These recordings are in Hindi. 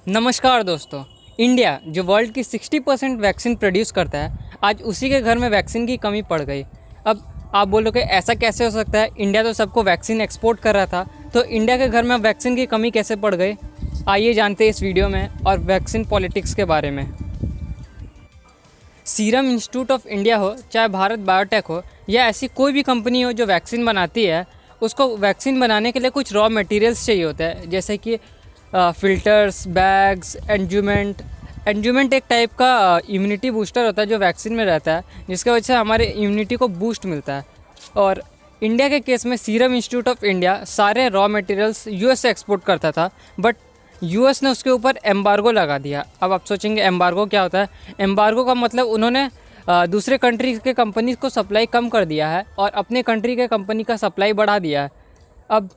नमस्कार दोस्तों। इंडिया जो वर्ल्ड की 60% वैक्सीन प्रोड्यूस करता है, आज उसी के घर में वैक्सीन की कमी पड़ गई। अब आप बोलोगे ऐसा कैसे हो सकता है? इंडिया तो सबको वैक्सीन एक्सपोर्ट कर रहा था, तो इंडिया के घर में वैक्सीन की कमी कैसे पड़ गई? आइए जानते हैं इस वीडियो में और वैक्सीन पॉलिटिक्स के बारे में। सीरम इंस्टीट्यूट ऑफ इंडिया हो, चाहे भारत बायोटेक हो, या ऐसी कोई भी कंपनी हो जो वैक्सीन बनाती है, उसको वैक्सीन बनाने के लिए कुछ रॉ मटेरियल्स चाहिए होता है, जैसे कि फ़िल्टर्स, बैग्स, एंड्यूमेंट एक टाइप का इम्यूनिटी बूस्टर होता है जो वैक्सीन में रहता है, जिसकी वजह से हमारे इम्यूनिटी को बूस्ट मिलता है। और इंडिया के केस में सीरम इंस्टीट्यूट ऑफ इंडिया सारे रॉ मटेरियल्स यूएस से एक्सपोर्ट करता था, बट यूएस ने उसके ऊपर एम्बार्गो लगा दिया। अब आप सोचेंगे एम्बार्गो क्या होता है? एम्बार्गो का मतलब उन्होंने दूसरे कंट्री के कंपनी को सप्लाई कम कर दिया है और अपने कंट्री के कंपनी का सप्लाई बढ़ा दिया है। अब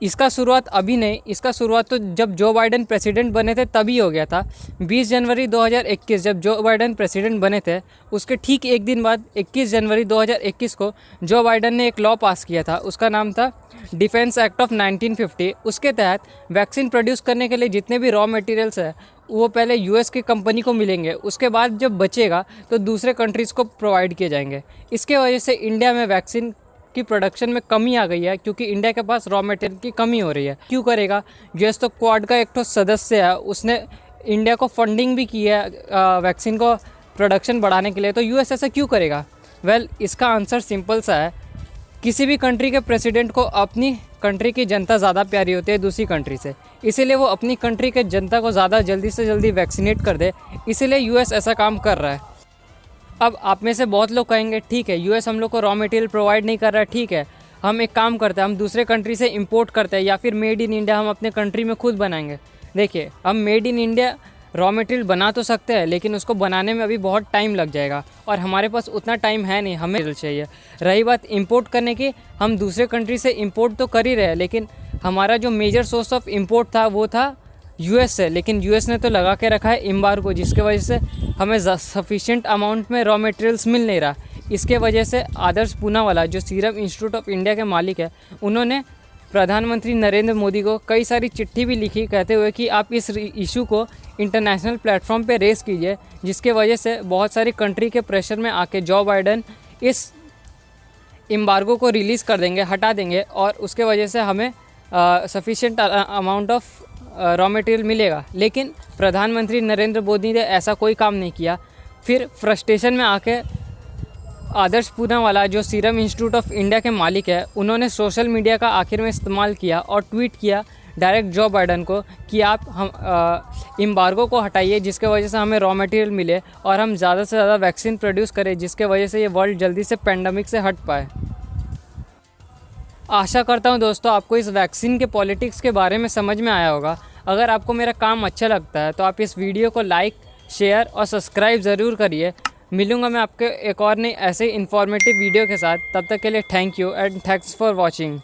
इसका शुरुआत अभी नहीं, इसका शुरुआत तो जब जो बाइडेन प्रेसिडेंट बने थे तभी हो गया था। 20 जनवरी 2021 जब जो बाइडेन प्रेसिडेंट बने थे, उसके ठीक एक दिन बाद 21 जनवरी 2021 को जो बाइडेन ने एक लॉ पास किया था, उसका नाम था डिफेंस एक्ट ऑफ 1950। उसके तहत वैक्सीन प्रोड्यूस करने के लिए जितने भी रॉ मटेरियल्स है वो पहले यूएस की कंपनी को मिलेंगे, उसके बाद जब बचेगा तो दूसरे कंट्रीज़ को प्रोवाइड किए जाएंगे। इसके वजह से इंडिया में वैक्सीन की प्रोडक्शन में कमी आ गई है, क्योंकि इंडिया के पास रॉ मटेरियल की कमी हो रही है। क्यों करेगा? यूएस तो क्वाड का एक तो सदस्य है, उसने इंडिया को फंडिंग भी की है वैक्सीन को प्रोडक्शन बढ़ाने के लिए, तो यूएस ऐसा क्यों करेगा? इसका आंसर सिंपल सा है। किसी भी कंट्री के प्रेसिडेंट को अपनी कंट्री की जनता ज़्यादा प्यारी होती है दूसरी कंट्री से, इसीलिए वो अपनी कंट्री के जनता को ज़्यादा जल्दी से जल्दी वैक्सीनेट कर दे, इसीलिए यूएस ऐसा काम कर रहा है। अब आप में से बहुत लोग कहेंगे ठीक है, यूएस हम लोग को रॉ मटेरियल प्रोवाइड नहीं कर रहा है, ठीक है, हम एक काम करते हैं, हम दूसरे कंट्री से इंपोर्ट करते हैं, या फिर मेड इन इंडिया हम अपने कंट्री में खुद बनाएंगे। देखिए, हम made in India raw material बना तो सकते हैं, लेकिन उसको बनाने में अभी बहुत टाइम लग जाएगा और हमारे पास उतना टाइम है नहीं, हमें चाहिए। रही बात इंपोर्ट करने की, हम दूसरे कंट्री से इंपोर्ट तो कर ही रहे हैं, लेकिन हमारा जो मेजर सोर्स ऑफ इंपोर्ट था वो था यूएस से, लेकिन यूएस ने तो लगा के रखा है एम्बार्गो, जिसके वजह से हमें सफिशिएंट अमाउंट में रॉ मटेरियल्स मिल नहीं रहा। इसके वजह से आदर्श पूनावाला जो सीरम इंस्टीट्यूट ऑफ इंडिया के मालिक है, उन्होंने प्रधानमंत्री नरेंद्र मोदी को कई सारी चिट्ठी भी लिखी, कहते हुए कि आप इस इशू को इंटरनेशनल प्लेटफॉर्म पे रेस कीजिए, जिसके वजह से बहुत सारी कंट्री के प्रेशर में आके जो बाइडेन इस एम्बार्गो को रिलीज़ कर देंगे, हटा देंगे, और उसके वजह से हमें sufficient amount of raw material मिलेगा। लेकिन प्रधानमंत्री नरेंद्र मोदी ने ऐसा कोई काम नहीं किया। फिर फ्रस्ट्रेशन में आके आदर्श पूनावाला जो सीरम इंस्टीट्यूट ऑफ इंडिया के मालिक है, उन्होंने सोशल मीडिया का आखिर में इस्तेमाल किया और ट्वीट किया डायरेक्ट जो बाइडेन को कि आप हम एम्बार्गो को हटाइए, जिसके वजह से हमें रॉ मटेरियल मिले और हम ज़्यादा से ज़्यादा वैक्सीन प्रोड्यूस करें, जिसके वजह से ये वर्ल्ड जल्दी से पेंडेमिक से हट पाए। आशा करता हूँ दोस्तों आपको इस वैक्सीन के पॉलिटिक्स के बारे में समझ में आया होगा। अगर आपको मेरा काम अच्छा लगता है तो आप इस वीडियो को लाइक, शेयर और सब्सक्राइब ज़रूर करिए। मिलूँगा मैं आपके एक और नई ऐसे ही इन्फॉर्मेटिव वीडियो के साथ। तब तक के लिए thank you and thanks for watching.